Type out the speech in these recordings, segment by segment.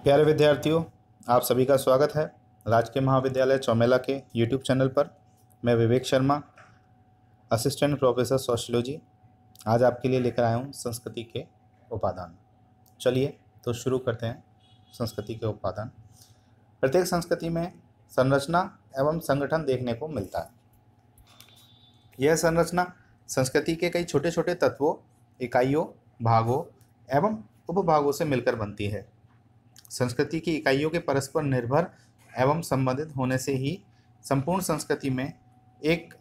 प्यारे विद्यार्थियों, आप सभी का स्वागत है राजकीय महाविद्यालय चौमेला के YouTube चैनल पर। मैं Vivek Sharma, assistant professor sociology, आज आपके लिए लेकर आया हूँ संस्कृति के उपादान। चलिए तो शुरू करते हैं। संस्कृति के उपादान। प्रत्येक संस्कृति में संरचना एवं संगठन देखने को मिलता है। यह संरचना संस्कृति के कई छोटे छोटे तत्वों, इकाइयों, भागों एवं उपभागों से मिलकर बनती है। संस्कृति की इकाइयों के परस्पर निर्भर एवं संबंधित होने से ही संपूर्ण संस्कृति में एक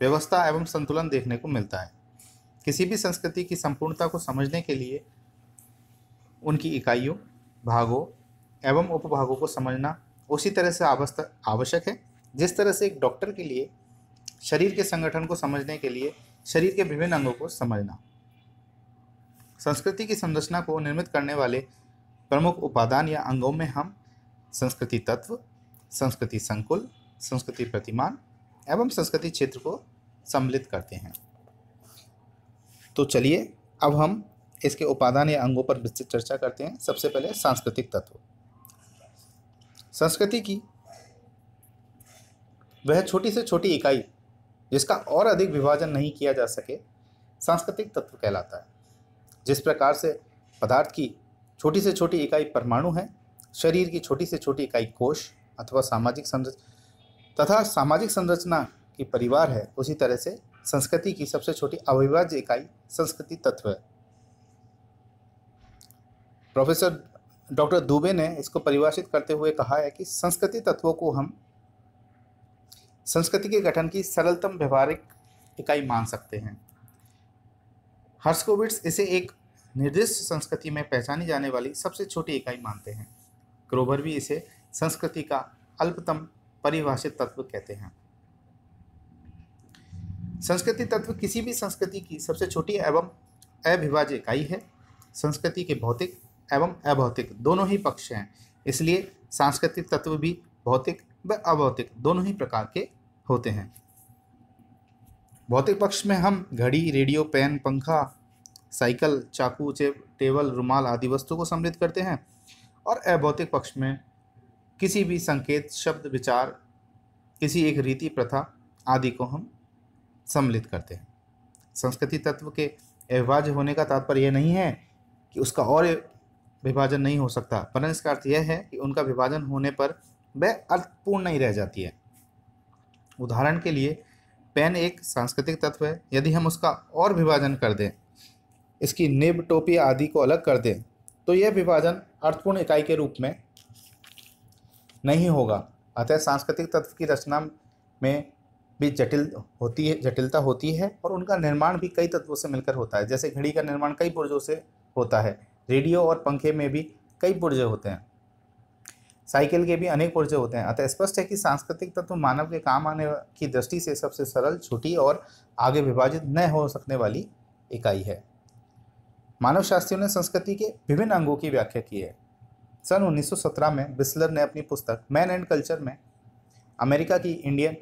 व्यवस्था एवं संतुलन देखने को मिलता है। किसी भी संस्कृति की संपूर्णता को समझने के लिए उनकी इकाइयों, भागों एवं उपभागों को समझना उसी तरह से आवश्यक है जिस तरह से एक डॉक्टर के लिए शरीर के संगठन को समझने के लिए शरीर के विभिन्न अंगों को समझना। संस्कृति की संरचना को निर्मित करने वाले प्रमुख उपादान या अंगों में हम संस्कृति तत्व, संस्कृति संकुल, संस्कृति प्रतिमान एवं संस्कृति क्षेत्र को सम्मिलित करते हैं। तो चलिए अब हम इसके उपादान या अंगों पर विस्तृत चर्चा करते हैं। सबसे पहले सांस्कृतिक तत्व। संस्कृति की वह छोटी से छोटी इकाई जिसका और अधिक विभाजन नहीं किया जा सके सांस्कृतिक तत्व कहलाता है। जिस प्रकार से पदार्थ की छोटी से छोटी इकाई परमाणु है, शरीर की छोटी से छोटी इकाई कोश अथवा सामाजिक संरचना की परिवार है, उसी तरह से संस्कृति की सबसे छोटी अविभाज्य इकाई संस्कृति तत्व है। प्रोफेसर डॉक्टर दुबे ने इसको परिभाषित करते हुए कहा है कि संस्कृति तत्वों को हम संस्कृति के गठन की सरलतम व्यवहारिक इकाई मान सकते हैं। हर्स्कोविट्ज इसे एक निर्दिष्ट संस्कृति में पहचानी जाने वाली सबसे छोटी इकाई मानते हैं। क्रोबर भी इसे संस्कृति का अल्पतम परिभाषित तत्व कहते हैं। संस्कृति तत्व किसी भी संस्कृति की सबसे छोटी एवं अविभाज्य इकाई है। संस्कृति के भौतिक एवं अभौतिक दोनों ही पक्ष हैं, इसलिए सांस्कृतिक तत्व भी भौतिक व अभौतिक दोनों ही प्रकार के होते हैं। भौतिक पक्ष में हम घड़ी, रेडियो, पेन, पंखा, साइकिल, चाकू, टेबल, रुमाल आदि वस्तु को सम्मिलित करते हैं और अभौतिक पक्ष में किसी भी संकेत, शब्द, विचार, किसी एक रीति, प्रथा आदि को हम सम्मिलित करते हैं। संस्कृति तत्व के अविभाज्य होने का तात्पर्य यह नहीं है कि उसका और विभाजन नहीं हो सकता, परंतु इसका अर्थ यह है कि उनका विभाजन होने पर वह अर्थपूर्ण नहीं रह जाती है। उदाहरण के लिए पेन एक सांस्कृतिक तत्व है। यदि हम उसका और विभाजन कर दें, इसकी निब, टोपी आदि को अलग कर दें, तो यह विभाजन अर्थपूर्ण इकाई के रूप में नहीं होगा। अतः सांस्कृतिक तत्व की रचना में भी जटिलता होती है और उनका निर्माण भी कई तत्वों से मिलकर होता है। जैसे घड़ी का निर्माण कई पुर्जों से होता है, रेडियो और पंखे में भी कई पुर्जे होते हैं, साइकिल के भी अनेक पुर्जे होते हैं। अतः स्पष्ट है कि सांस्कृतिक तत्व मानव के काम आने की दृष्टि से सबसे सरल, छोटी और आगे विभाजित न हो सकने वाली इकाई है। मानव शास्त्रियों ने संस्कृति के विभिन्न अंगों की व्याख्या की है। सन 1917 में बिस्लर ने अपनी पुस्तक मैन एंड कल्चर में अमेरिका की इंडियन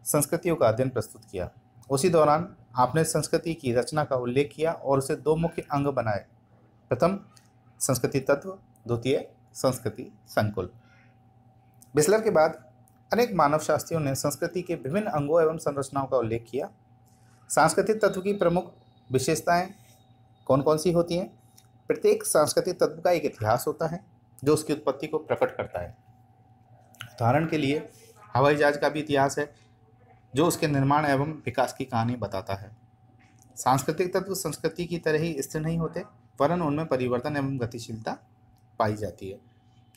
संस्कृतियों का अध्ययन प्रस्तुत किया। उसी दौरान आपने संस्कृति की रचना का उल्लेख किया और उसे दो मुख्य अंग बनाए। प्रथम संस्कृति तत्व, द्वितीय संस्कृति संकुल। बिस्लर के बाद अनेक मानव शास्त्रियों ने संस्कृति के विभिन्न अंगों एवं संरचनाओं का उल्लेख किया। सांस्कृतिक तत्व की प्रमुख विशेषताएं कौन कौन सी होती हैं? प्रत्येक सांस्कृतिक तत्व का एक इतिहास होता है जो उसकी उत्पत्ति को प्रकट करता है। उदाहरण के लिए हवाई जहाज का भी इतिहास है जो उसके निर्माण एवं विकास की कहानी बताता है। सांस्कृतिक तत्व संस्कृति की तरह ही स्थिर नहीं होते, वरन उनमें परिवर्तन एवं गतिशीलता पाई जाती है।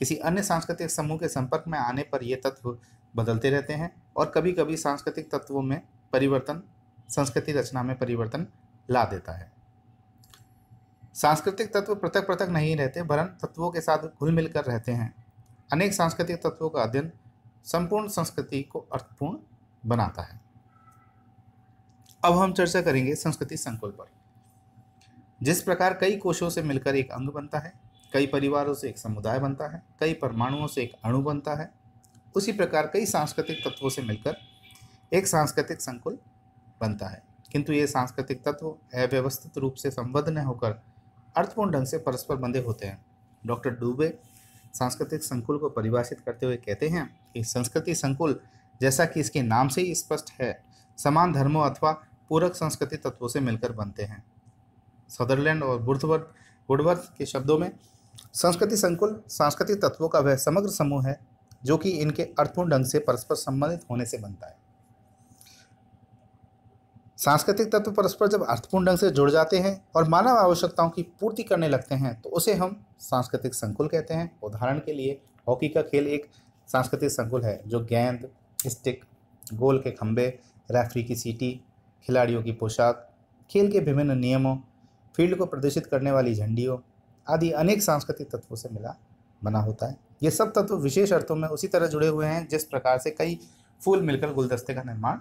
किसी अन्य सांस्कृतिक समूह के संपर्क में आने पर ये तत्व बदलते रहते हैं और कभी कभी सांस्कृतिक तत्वों में परिवर्तन संस्कृति रचना में परिवर्तन ला देता है। सांस्कृतिक तत्व पृथक पृथक नहीं रहते, वरन तत्वों के साथ घुल मिलकर रहते हैं। अनेक सांस्कृतिक तत्वों का अध्ययन संपूर्ण संस्कृति को अर्थपूर्ण बनाता है। अब हम चर्चा करेंगे संस्कृति संकुल पर। जिस प्रकार कई कोशों से मिलकर एक अंग बनता है, कई परिवारों से एक समुदाय बनता है, कई परमाणुओं से एक अणु बनता है, उसी प्रकार कई सांस्कृतिक तत्वों से मिलकर एक सांस्कृतिक संकुल बनता है। किंतु ये सांस्कृतिक तत्व अव्यवस्थित रूप से संबद्ध न होकर अर्थपूर्ण ढंग से परस्पर बंधे होते हैं। डॉक्टर डुबे सांस्कृतिक संकुल को परिभाषित करते हुए कहते हैं कि संस्कृति संकुल, जैसा कि इसके नाम से ही स्पष्ट है, समान धर्मों अथवा पूरक संस्कृति तत्वों से मिलकर बनते हैं। सदरलैंड और वुडवर्थ के शब्दों में संस्कृति संकुल सांस्कृतिक तत्वों का वह समग्र समूह है जो कि इनके अर्थपूर्ण ढंग से परस्पर संबंधित होने से बनता है। सांस्कृतिक तत्व परस्पर जब अर्थपूर्ण ढंग से जुड़ जाते हैं और मानव आवश्यकताओं की पूर्ति करने लगते हैं तो उसे हम सांस्कृतिक संकुल कहते हैं। उदाहरण के लिए हॉकी का खेल एक सांस्कृतिक संकुल है जो गेंद, स्टिक, गोल के खंभे, रेफरी की सीटी, खिलाड़ियों की पोशाक, खेल के विभिन्न नियमों, फील्ड को प्रदर्शित करने वाली झंडियों आदि अनेक सांस्कृतिक तत्वों से मिला बना होता है। ये सब तत्व विशेष अर्थों में उसी तरह जुड़े हुए हैं जिस प्रकार से कई फूल मिलकर गुलदस्ते का निर्माण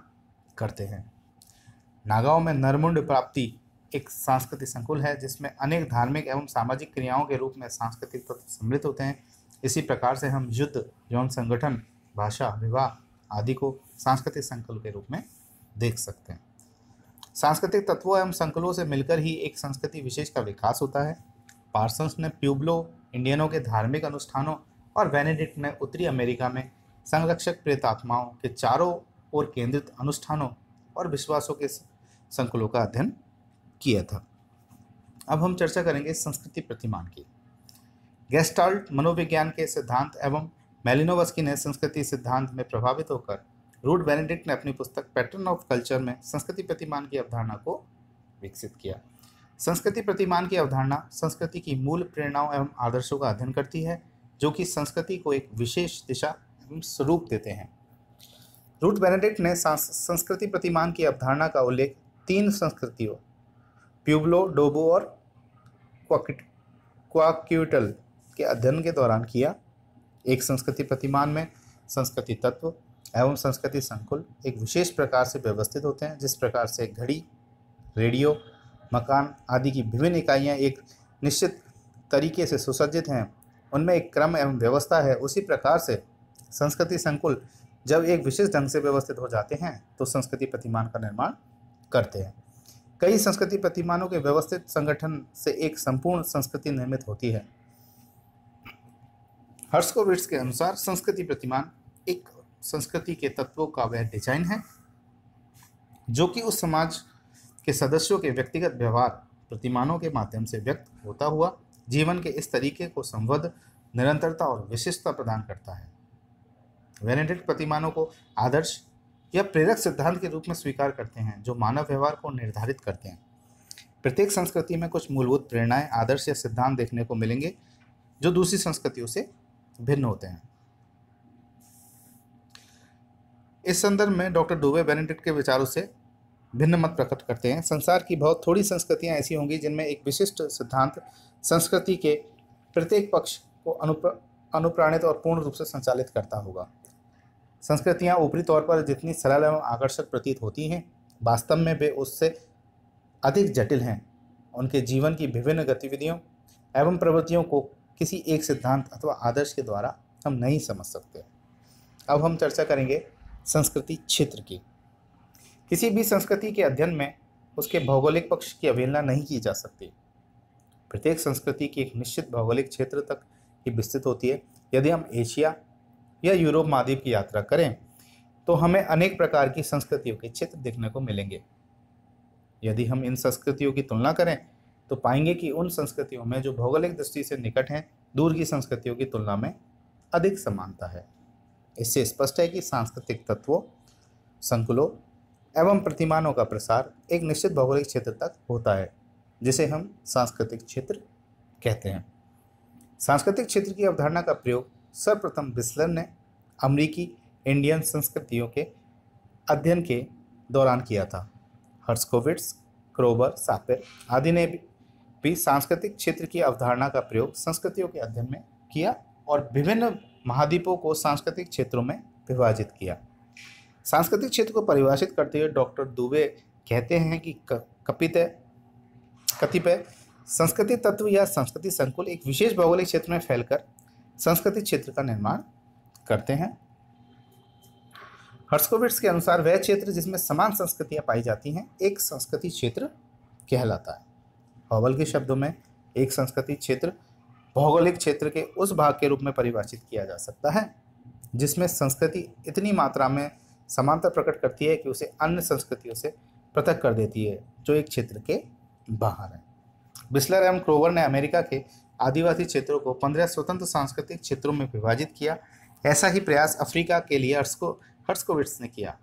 करते हैं। नागाओं में नरमुंड प्राप्ति एक सांस्कृतिक संकुल है जिसमें अनेक धार्मिक एवं सामाजिक क्रियाओं के रूप में सांस्कृतिक तत्व सम्मिलित होते हैं। इसी प्रकार से हम युद्ध, यौन संगठन, भाषा, विवाह आदि को सांस्कृतिक संकुल के रूप में देख सकते हैं। सांस्कृतिक तत्वों एवं संकुलों से मिलकर ही एक संस्कृति विशेष का विकास होता है। पार्सन्स ने प्यूब्लो इंडियनों के धार्मिक अनुष्ठानों और बेनेडिक्ट ने उत्तरी अमेरिका में संरक्षक प्रेतात्माओं के चारों ओर केंद्रित अनुष्ठानों और विश्वासों के संकुलों का अध्ययन किया था। अब हम चर्चा करेंगे संस्कृति प्रतिमान की। गेस्टाल्ट मनोविज्ञान के सिद्धांत एवं मेलिनोवस्की ने संस्कृति सिद्धांत में प्रभावित होकर रूट बेनेडिक्ट ने अपनी पुस्तक पैटर्न ऑफ कल्चर में संस्कृति प्रतिमान की अवधारणा को विकसित किया। संस्कृति प्रतिमान की अवधारणा संस्कृति की मूल प्रेरणाओं एवं आदर्शों का अध्ययन करती है जो कि संस्कृति को एक विशेष दिशा एवं स्वरूप देते हैं। रूट बेनेडिक्ट ने संस्कृति प्रतिमान की अवधारणा का उल्लेख 3 संस्कृतियों प्यूब्लो, डोबो और क्वाक्यूटल के अध्ययन के दौरान किया। एक संस्कृति प्रतिमान में संस्कृति तत्व एवं संस्कृति संकुल एक विशेष प्रकार से व्यवस्थित होते हैं। जिस प्रकार से घड़ी, रेडियो, मकान आदि की विभिन्न इकाइयाँ एक निश्चित तरीके से सुसज्जित हैं, उनमें एक क्रम एवं व्यवस्था है, उसी प्रकार से संस्कृति संकुल जब एक विशेष ढंग से व्यवस्थित हो जाते हैं तो संस्कृति प्रतिमान का निर्माण करते हैं। कई संस्कृति प्रतिमानों के व्यवस्थित संगठन से एक संपूर्ण संस्कृति निर्मित होती है। हर्स्कोविट्ज के अनुसार संस्कृति प्रतिमान एक संस्कृति के तत्वों का वह डिजाइन है जो कि उस समाज के सदस्यों के व्यक्तिगत व्यवहार प्रतिमानों के माध्यम से व्यक्त होता हुआ जीवन के इस तरीके को संबद्ध, निरंतरता और विशिष्टता प्रदान करता है। बेनेडिक्ट प्रतिमानों को आदर्श या प्रेरक सिद्धांत के रूप में स्वीकार करते हैं जो मानव व्यवहार को निर्धारित करते हैं। प्रत्येक संस्कृति में कुछ मूलभूत प्रेरणाएं, आदर्श या सिद्धांत देखने को मिलेंगे जो दूसरी संस्कृतियों से भिन्न होते हैं। इस संदर्भ में डॉक्टर डुवे बेनेडिक्ट के विचारों से भिन्न मत प्रकट करते हैं। संसार की बहुत थोड़ी संस्कृतियां ऐसी होंगी जिनमें एक विशिष्ट सिद्धांत संस्कृति के प्रत्येक पक्ष को अनुप्राणित और पूर्ण रूप से संचालित करता होगा। संस्कृतियां ऊपरी तौर पर जितनी सरल एवं आकर्षक प्रतीत होती हैं, वास्तव में वे उससे अधिक जटिल हैं। उनके जीवन की विभिन्न गतिविधियों एवं प्रवृत्तियों को किसी एक सिद्धांत अथवा आदर्श के द्वारा हम नहीं समझ सकते। अब हम चर्चा करेंगे संस्कृति क्षेत्र की। किसी भी संस्कृति के अध्ययन में उसके भौगोलिक पक्ष की अवहेलना नहीं की जा सकती। प्रत्येक संस्कृति की एक निश्चित भौगोलिक क्षेत्र तक ही विस्तृत होती है। यदि हम एशिया या यूरोप महाद्वीप की यात्रा करें तो हमें अनेक प्रकार की संस्कृतियों के क्षेत्र देखने को मिलेंगे। यदि हम इन संस्कृतियों की तुलना करें तो पाएंगे कि उन संस्कृतियों में जो भौगोलिक दृष्टि से निकट हैं, दूर की संस्कृतियों की तुलना में अधिक समानता है। इससे स्पष्ट है कि सांस्कृतिक तत्वों, संकुलों एवं प्रतिमानों का प्रसार एक निश्चित भौगोलिक क्षेत्र तक होता है जिसे हम सांस्कृतिक क्षेत्र कहते हैं। सांस्कृतिक क्षेत्र की अवधारणा का प्रयोग सर्वप्रथम विस्लर ने अमेरिकी इंडियन संस्कृतियों के अध्ययन के दौरान किया था। हर्स्कोविट्ज, क्रोबर, सापेर आदि ने भी सांस्कृतिक क्षेत्र की अवधारणा का प्रयोग संस्कृतियों के अध्ययन में किया और विभिन्न महाद्वीपों को सांस्कृतिक क्षेत्रों में विभाजित किया। सांस्कृतिक क्षेत्र को परिभाषित करते हुए डॉक्टर दुबे कहते हैं कि कतिपय संस्कृति तत्व या संस्कृति संकुल एक विशेष भौगोलिक क्षेत्र में फैलकर सांस्कृतिक क्षेत्र का निर्माण करते हैं। हर्स्कोविट्ज के अनुसार वह क्षेत्र जिसमें समान संस्कृतियां पाई जाती हैं एक संस्कृति क्षेत्र कहलाता है। हॉवल के शब्दों में एक संस्कृति क्षेत्र भौगोलिक क्षेत्र के उस भाग के रूप में परिभाषित किया जा सकता है जिसमें संस्कृति इतनी मात्रा में समानता प्रकट करती है कि उसे अन्य संस्कृतियों से पृथक कर देती है जो एक क्षेत्र के बाहर है। बिस्लर एवं क्रोवर ने अमेरिका के आदिवासी क्षेत्रों को 15 स्वतंत्र सांस्कृतिक क्षेत्रों में विभाजित किया। ऐसा ही प्रयास अफ्रीका के लिए हर्स्कोविट्स ने किया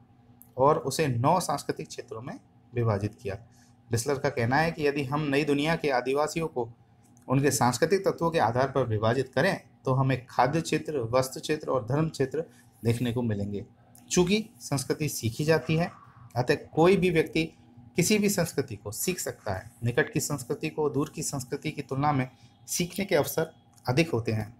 और उसे 9 सांस्कृतिक क्षेत्रों में विभाजित किया। बिस्लर का कहना है कि यदि हम नई दुनिया के आदिवासियों को उनके सांस्कृतिक तत्वों के आधार पर विभाजित करें तो हमें खाद्य क्षेत्र, वस्त्र क्षेत्र और धर्म क्षेत्र देखने को मिलेंगे। चूंकि संस्कृति सीखी जाती है, अतः कोई भी व्यक्ति किसी भी संस्कृति को सीख सकता है। निकट की संस्कृति को दूर की संस्कृति की तुलना में सीखने के अवसर अधिक होते हैं।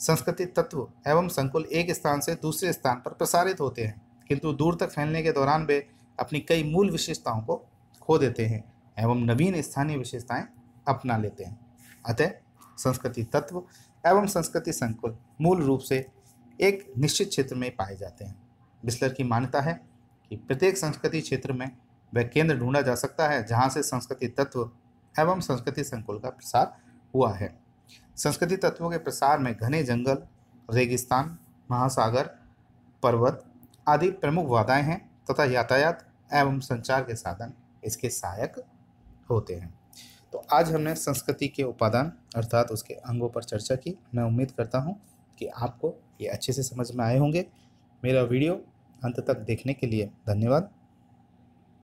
संस्कृति तत्व एवं संकुल एक स्थान से दूसरे स्थान पर प्रसारित होते हैं, किंतु दूर तक फैलने के दौरान वे अपनी कई मूल विशेषताओं को खो देते हैं एवं नवीन स्थानीय विशेषताएं अपना लेते हैं। अतः संस्कृति तत्व एवं संस्कृति संकुल मूल रूप से एक निश्चित क्षेत्र में पाए जाते हैं। बिस्लर की मान्यता है कि प्रत्येक संस्कृति क्षेत्र में वह केंद्र ढूंढा जा सकता है जहां से संस्कृति तत्व एवं संस्कृति संकुल का प्रसार हुआ है। संस्कृति तत्वों के प्रसार में घने जंगल, रेगिस्तान, महासागर, पर्वत आदि प्रमुख बाधाएं हैं तथा यातायात एवं संचार के साधन इसके सहायक होते हैं। तो आज हमने संस्कृति के उपादान अर्थात उसके अंगों पर चर्चा की। मैं उम्मीद करता हूँ कि आपको ये अच्छे से समझ में आए होंगे। मेरा वीडियो अंत तक देखने के लिए धन्यवाद।